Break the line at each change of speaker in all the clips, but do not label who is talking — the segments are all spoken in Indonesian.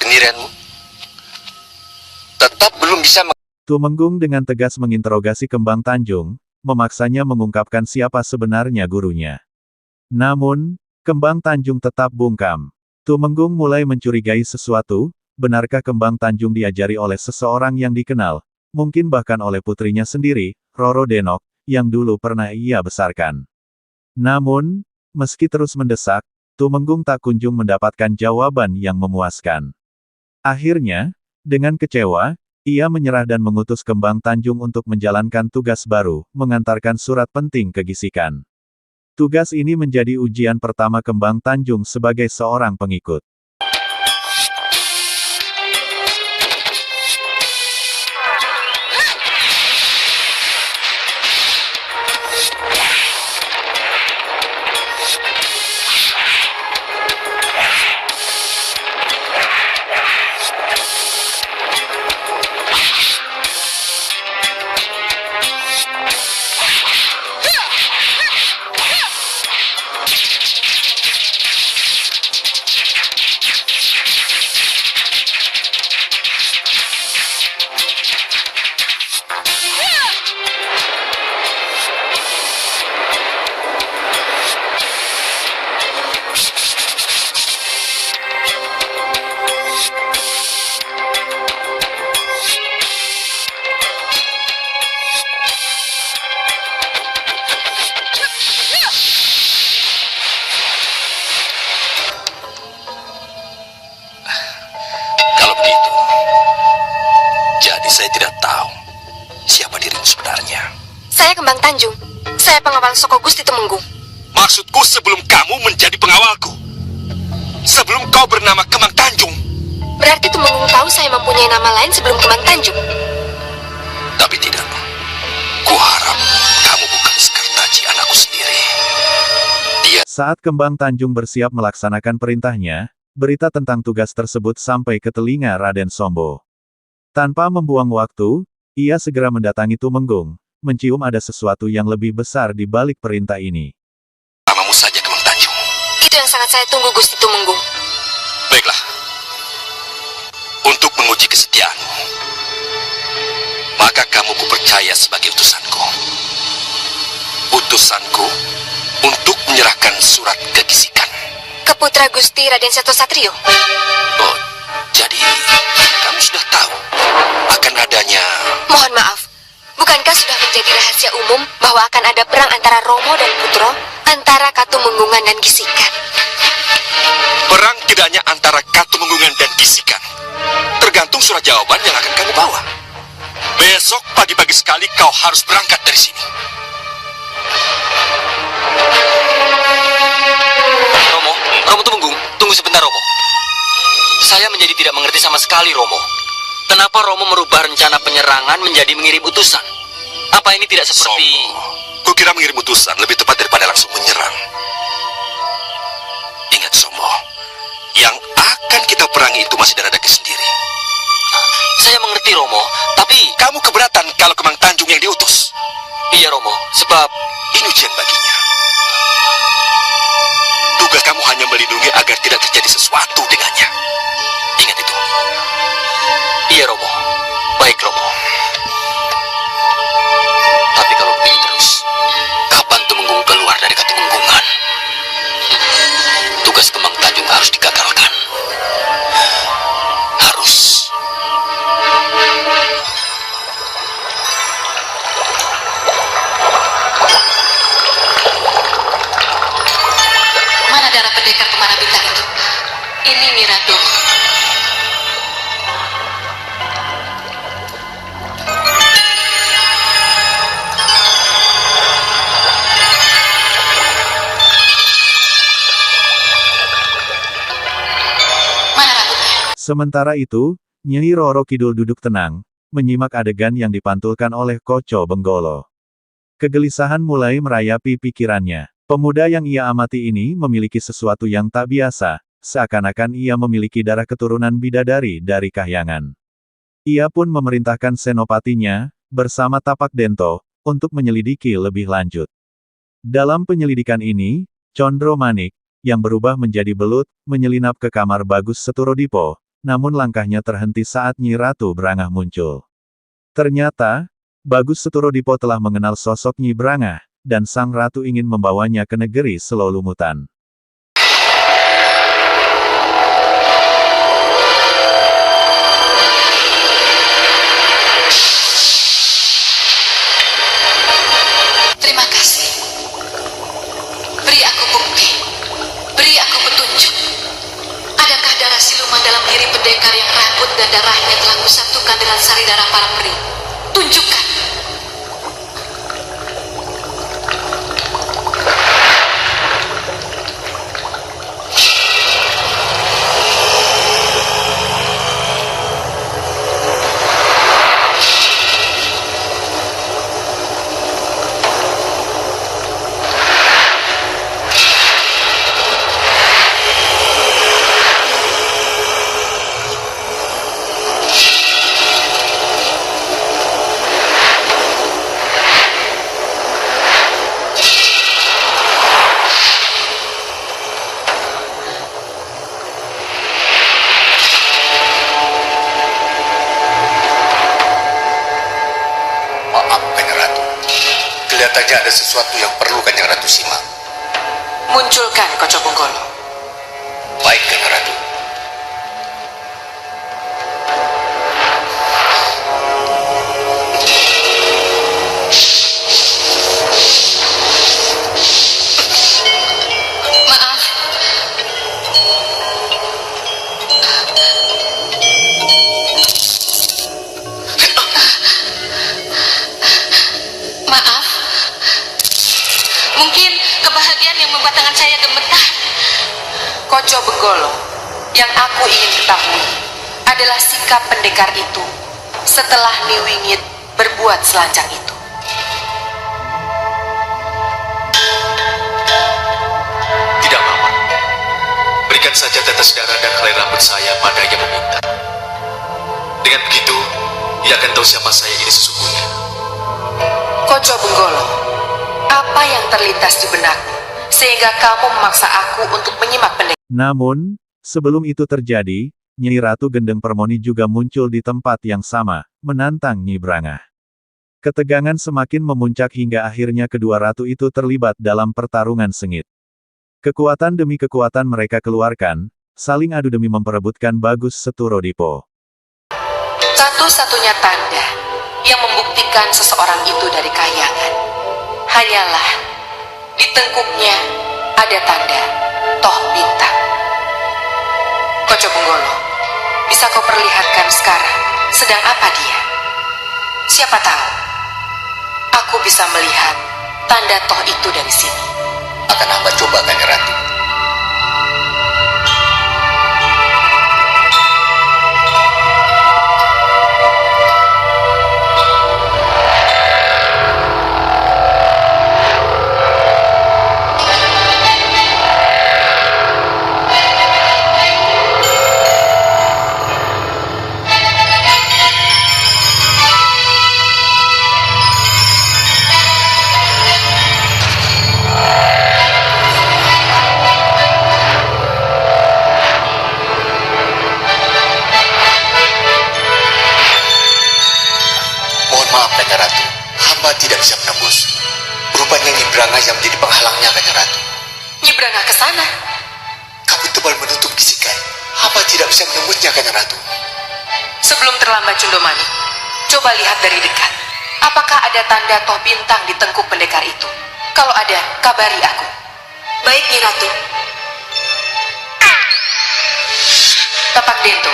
pendirianmu? Tetap belum bisa
Tumenggung dengan tegas menginterogasi Kembang Tanjung, memaksanya mengungkapkan siapa sebenarnya gurunya. Namun, Kembang Tanjung tetap bungkam. Tumenggung mulai mencurigai sesuatu, benarkah Kembang Tanjung diajari oleh seseorang yang dikenal, mungkin bahkan oleh putrinya sendiri, Roro Denok, yang dulu pernah ia besarkan. Namun, meski terus mendesak, Tumenggung tak kunjung mendapatkan jawaban yang memuaskan. Akhirnya, dengan kecewa, ia menyerah dan mengutus Kembang Tanjung untuk menjalankan tugas baru, mengantarkan surat penting ke Gisikan. Tugas ini menjadi ujian pertama Kembang Tanjung sebagai seorang pengikut.
Saya tidak tahu siapa dirimu sebenarnya.
Saya Kembang Tanjung. Saya pengawal Soko Gusti Tumenggung.
Maksudku sebelum kamu menjadi pengawalku. Sebelum kau bernama Kembang Tanjung.
Berarti Tumenggung tahu saya mempunyai nama lain sebelum Kembang Tanjung.
Tapi tidak. Kuharap kamu bukan Sekartaji anakku sendiri.
Saat Kembang Tanjung bersiap melaksanakan perintahnya, berita tentang tugas tersebut sampai ke telinga Raden Sombo. Tanpa membuang waktu, ia segera mendatangi Tumenggung, mencium ada sesuatu yang lebih besar di balik perintah ini.
Namamu saja Kembang Tanjung.
Itu yang sangat saya tunggu Gusti Tumenggung.
Baiklah. Untuk menguji kesetiaanmu, maka kamu kupercaya sebagai utusanku. Utusanku untuk menyerahkan surat ke Gisikan.
Ke putra Gusti Raden Seto Satrio.
Oh, jadi kamu sudah tahu akan adanya...
Mohon maaf, bukankah sudah menjadi rahasia umum bahwa akan ada perang antara Romo dan Putro, antara Katumenggungan dan Gisikan?
Perang tidak hanya antara Katumenggungan dan Gisikan. Tergantung surat jawaban yang akan kamu bawa. Besok pagi-pagi sekali kau harus berangkat dari sini.
Romo Tumenggung, tunggu sebentar Romo. Saya menjadi tidak mengerti sama sekali Romo. Kenapa Romo merubah rencana penyerangan menjadi mengirim utusan? Apa ini tidak seperti...
Sombo, kukira mengirim utusan lebih tepat daripada langsung menyerang. Ingat Sombo, yang akan kita perangi itu masih Daradaki sendiri.
Saya mengerti Romo, tapi...
Kamu keberatan kalau Kembang Tanjung yang diutus?
Iya Romo, sebab...
Ini ujian baginya. Tugas kamu hanya melindungi agar tidak terjadi sesuatu dengannya. Ingat itu.
Iya Romo, baik Romo. Tapi kalau begini terus, kapan Tumenggung keluar dari Katumenggungan? Tugas Kembang Tanjung harus digagalkan. Harus.
Mana darah pendekar kemana bintang itu? Ini Miratul.
Sementara itu, Nyai Roro Kidul duduk tenang, menyimak adegan yang dipantulkan oleh Koco Benggolo. Kegelisahan mulai merayapi pikirannya. Pemuda yang ia amati ini memiliki sesuatu yang tak biasa, seakan-akan ia memiliki darah keturunan bidadari dari Kahyangan. Ia pun memerintahkan senopatinya, bersama Tapak Dento, untuk menyelidiki lebih lanjut. Dalam penyelidikan ini, Condro Manik, yang berubah menjadi belut, menyelinap ke kamar Bagus Seturodipo, namun langkahnya terhenti saat Nyi Ratu Brangah muncul. Ternyata, Bagus Seturodipo telah mengenal sosok Nyi Brangah, dan sang ratu ingin membawanya ke negeri Selolumutan.
Terima kasih. Beri aku bukti. Beri aku petunjuk. Adakah darah siluman dalam diri pendekar yang rambut dan darahnya telah kusatukan dengan sari darah para peri? Tunjukkan.
Kelihatannya ada sesuatu yang perlu Kanjeng Ratu simak.
Munculkan Koco Bonggolo.
Baik, Kanjeng Ratu.
Maaf. Maaf. Mungkin kebahagiaan yang membuat tangan saya gemetar. Koco Benggolo, yang aku ingin ketahui adalah sikap pendekar itu setelah Niwingit berbuat selancar itu.
Tidak, Mama. Berikan saja tetes darah dan helai rambut saya pada yang meminta. Dengan begitu, ia akan tahu siapa saya ini sesungguhnya.
Koco Benggolo, apa yang terlintas di benakmu sehingga kamu memaksa aku untuk menyimak pendekar?
Namun, sebelum itu terjadi, Nyi Ratu Gendeng Permoni juga muncul di tempat yang sama, menantang Nyi Brangah. Ketegangan semakin memuncak hingga akhirnya kedua ratu itu terlibat dalam pertarungan sengit. Kekuatan demi kekuatan mereka keluarkan, saling adu demi memperebutkan Bagus Seturodipo.
Satu-satunya tanda yang membuktikan seseorang itu dari kayangan hanyalah di tengkuknya ada tanda Toh Bintang. Koco Benggolo, bisa kau perlihatkan sekarang sedang apa dia? Siapa tahu aku bisa melihat tanda Toh itu dari sini.
Akan hamba coba, Kanjeng Ratu. Tidak bisa menembus. Rupanya Nyi Brangah yang menjadi penghalangnya, Kanjeng Ratu.
Nyi Brangah ke sana.
Kabut tebal menutup bisikan. Hamba tidak bisa menembusnya, Kanjeng Ratu.
Sebelum terlambat Cundomani, coba lihat dari dekat. Apakah ada tanda Toh Bintang di tengkuk pendekar itu? Kalau ada, kabari aku. Baik, Nyi Ratu. Tapak Dento,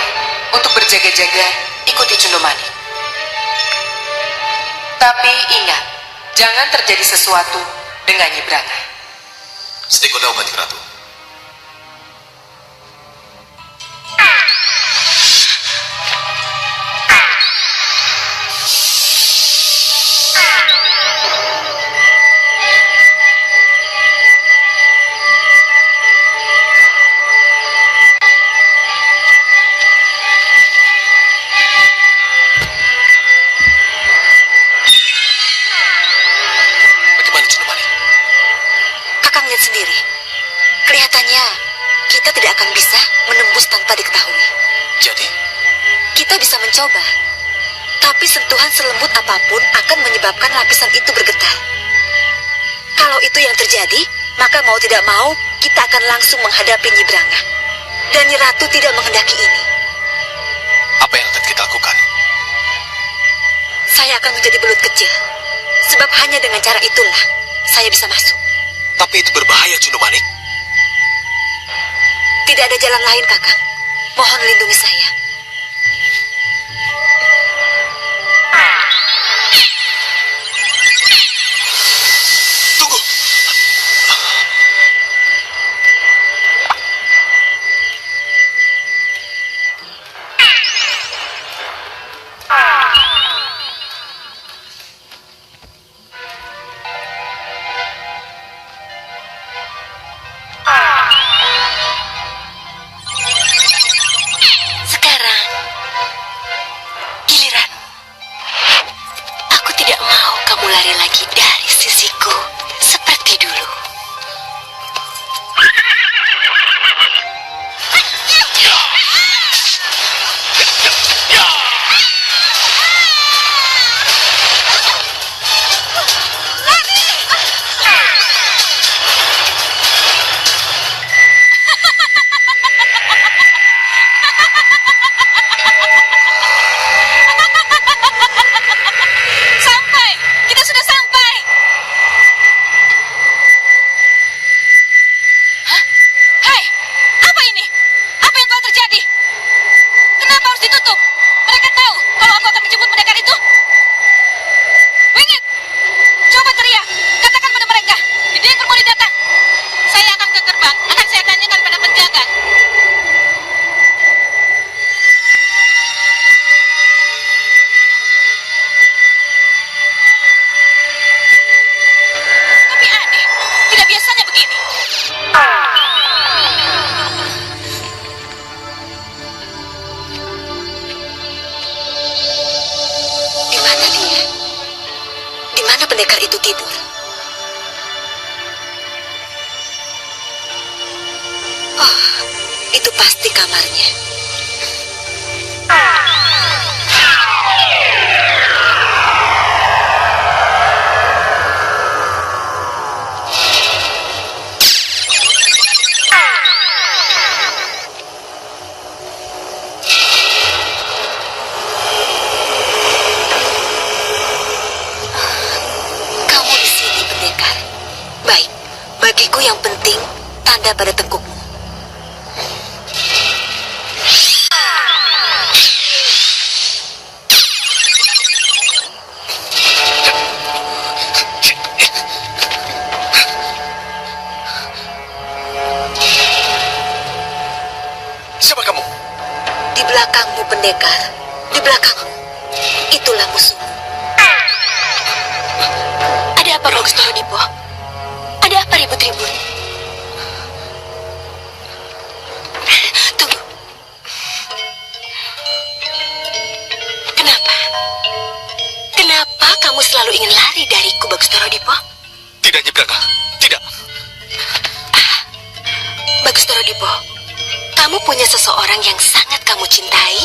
untuk berjaga-jaga, ikuti Cundomani. Tapi ingat, jangan terjadi sesuatu dengan Nyi Brangah.
Sedikit tahu, Kanjeng Ratu.
Sendiri. Kelihatannya kita tidak akan bisa menembus tanpa diketahui.
Jadi,
Kita bisa mencoba, tapi sentuhan selembut apapun akan menyebabkan lapisan itu bergetar. Kalau itu yang terjadi, maka mau tidak mau, kita akan langsung menghadapi Nyi Branga. Dan Nyi Ratu tidak menghendaki ini.
apa yang akan kita lakukan?
Saya akan menjadi belut kecil. Sebab hanya dengan cara itulah, saya bisa masuk.
Tapi itu berbahaya, Jundumanik.
Tidak ada jalan lain, Kakang. Mohon lindungi saya.
Tunggu!
Sekarang, giliran. Aku tidak mau kamu lari lagi dari sisiku seperti dulu. Sampai! Kita sudah sampai! Hah? Hai! Apa ini? Apa yang telah terjadi? Kenapa harus ditutup? Mereka tahu kalau aku akan menjemput pendekar itu? Wingit! Coba teriak! Katakan pada mereka, Bideng Permodi datang. Saya akan ke gerbang, akan saya tanyakan pada penjaga. Tapi aneh, tidak biasanya begini. Di mana dia? Di mana pendekar itu tidur? Oh, itu pasti kamarnya. Kamu di sini, pendekar. Baik, bagiku yang penting tanda pada tengkukmu.
Siapa kamu?
Di belakangmu, pendekar. Di belakangmu. Itulah musuhmu. Ada apa, Bagustoro Dipo? Ada apa ribut-ribut? Tunggu. Kenapa? Kenapa kamu selalu ingin lari dariku, Bagustoro Dipo?
Tidak, Nyi Branga. Tidak.
Bagustoro Dipo, kamu punya seseorang yang sangat kamu cintai,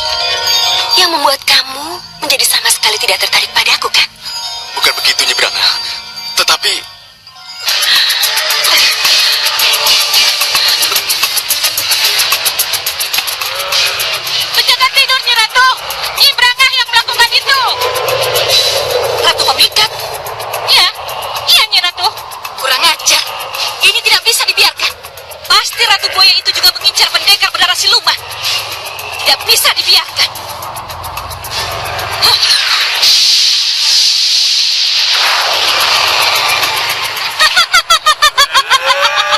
yang membuat kamu menjadi sama sekali tidak tertarik padaku, kan?
Bukan begitu, Nyi Branga. Tetapi,
Penjaga tidur, Nyi Ratu. Nyi Branga yang melakukan itu. Ratu Pemikat? Ya, iya, Nyi Ratu. Kurang ajar. Ini tidak bisa dibiarkan. Pasti Ratu Buaya itu juga mengincar pendekar berdarah siluman. Tidak bisa dibiarkan.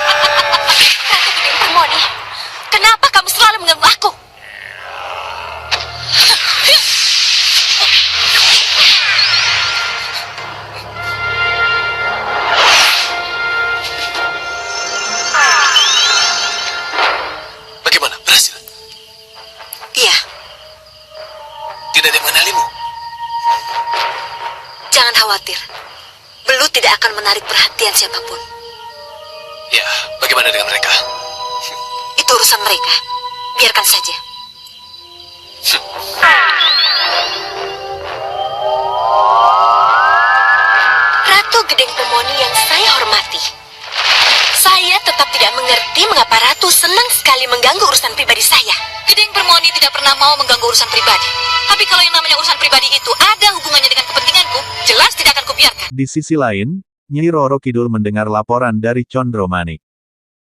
Ratu Bideng Permodi, kenapa kamu selalu mengganggu aku?
bagaimana? Berhasil?
Iya,
Tidak ada yang mengenalimu.
jangan khawatir. Belut tidak akan menarik perhatian siapapun.
Ya, bagaimana dengan mereka?
Itu urusan mereka. Biarkan saja. Ratu Gedeng Permoni yang saya hormati. Saya tetap tidak mengerti mengapa Ratu senang sekali mengganggu urusan pribadi saya. Gedeng Permoni tidak pernah mau mengganggu urusan pribadi. Tapi kalau yang namanya urusan pribadi itu ada hubungannya dengan kepentinganku, jelas tidak akan kubiarkan.
Di sisi lain, Nyai Roro Kidul mendengar laporan dari Condro Manik.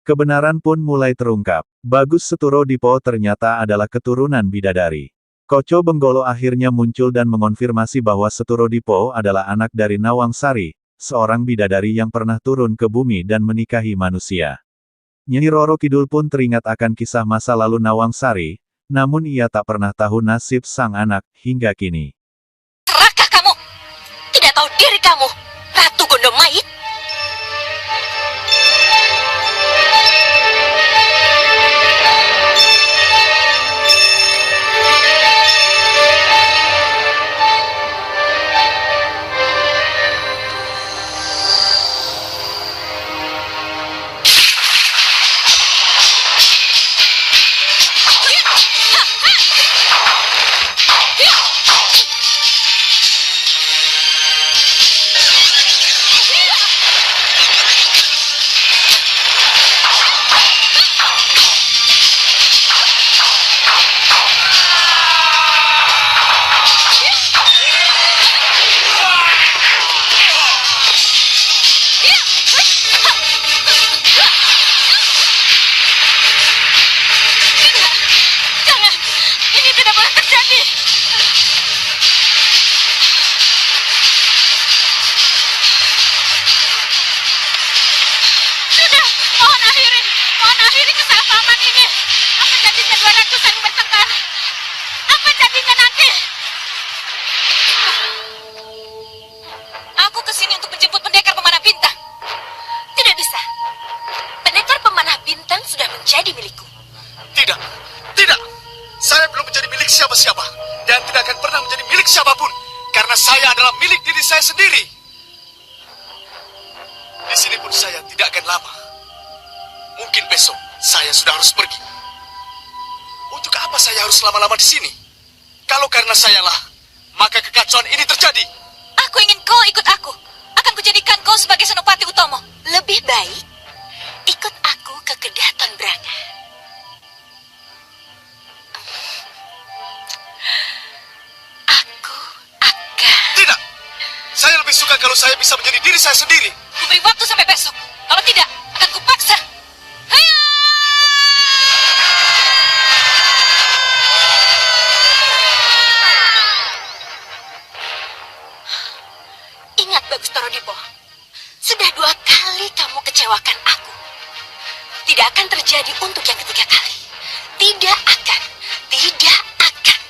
Kebenaran pun mulai terungkap. Bagus Seturo Dipo ternyata adalah keturunan bidadari. Koco Benggolo akhirnya muncul dan mengonfirmasi bahwa Seturo Dipo adalah anak dari Nawang Sari, seorang bidadari yang pernah turun ke bumi dan menikahi manusia. Nyai Roro Kidul pun teringat akan kisah masa lalu Nawang Sari, namun ia tak pernah tahu nasib sang anak hingga kini.
Serakah kamu! Tidak tahu diri kamu, Ratu Gondomait!
siapa-siapa dan tidak akan pernah menjadi milik siapapun karena saya adalah milik diri saya sendiri. Di sini pun saya tidak akan lama. Mungkin besok saya sudah harus pergi. Untuk apa saya harus lama-lama di sini? Kalau karena sayalah, maka kekacauan ini terjadi.
Aku ingin kau ikut aku. Akan kujadikan kau sebagai Senopati Utomo. Lebih baik ikut aku ke Kedaton Branga. Aku akan...
Tidak. Saya lebih suka kalau saya bisa menjadi diri saya sendiri.
Kuberi waktu sampai besok. Kalau tidak, akan kupaksa. Haya! Ingat, Bagus Torodipo. Sudah 2 kali kamu kecewakan aku. Tidak akan terjadi untuk yang ketiga kali. Tidak akan. Tidak akan.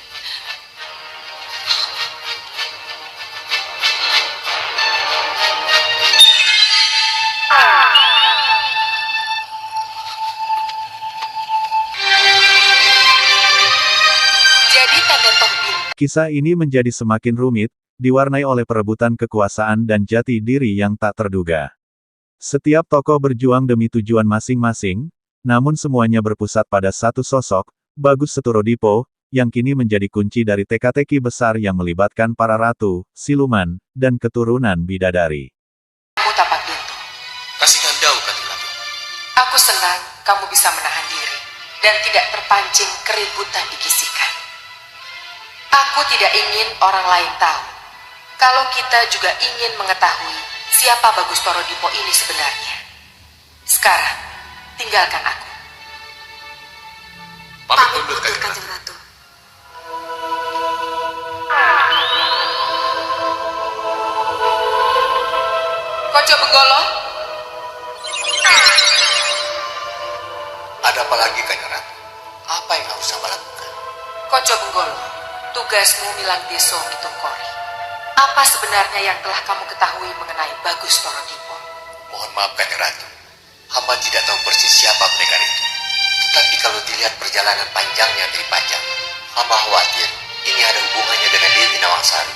Jadi tanda toh bin.
Kisah ini menjadi semakin rumit, diwarnai oleh perebutan kekuasaan dan jati diri yang tak terduga. Setiap tokoh berjuang demi tujuan masing-masing, namun semuanya berpusat pada satu sosok, Bagus Seturo-Dipo, yang kini menjadi kunci dari teka-teki besar yang melibatkan para ratu, siluman, dan keturunan bidadari.
Kamu Tapak Bintu.
Kasihkan Daun, Kanjeng Ratu.
Aku senang kamu bisa menahan diri dan tidak terpancing keributan di Gisikan. Aku tidak ingin orang lain tahu kalau kita juga ingin mengetahui siapa Bagus Torodipo ini sebenarnya. Sekarang, tinggalkan aku.
Pamit mundur, Kanjeng Ratu.
Kanjeng Ratu. Koco Benggolo,
Ada apa lagi, Kanjeng Ratu? Apa yang harus saya lakukan?
Koco Benggolo, tugasmu milang deso Mitokori. Apa sebenarnya yang telah kamu ketahui mengenai Bagus Torodipo?
Mohon maaf, Kanjeng Ratu. Hamba tidak tahu persis siapa pendekar itu. Tetapi kalau dilihat perjalanan panjangnya dari Pajang, hamba khawatir ini ada hubungannya dengan Dewi Nawangsari.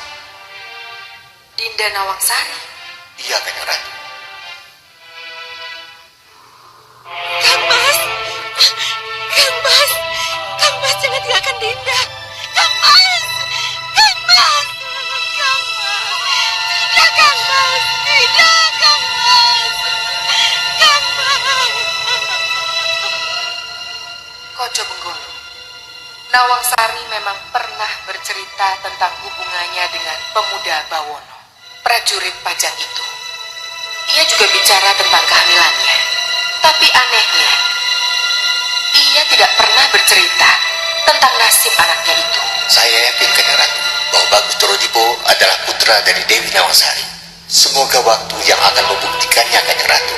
Dinda Nawangsari.
Iya, Kanjeng Ratu.
Kang Mas! Kang Mas! Kang Mas, jangan tinggalkan Dinda! Kang Mas!
Benggolo, Nawangsari memang pernah bercerita tentang hubungannya dengan pemuda Bawono, prajurit pajang itu. Ia juga bicara tentang kehamilannya. Tapi anehnya, ia tidak pernah bercerita tentang nasib anaknya itu.
Saya yakin Kanjeng Ratu bahwa Bagus Torodipo adalah putra dari Dewi Nawangsari. Semoga waktu yang akan membuktikannya, Kanjeng Ratu.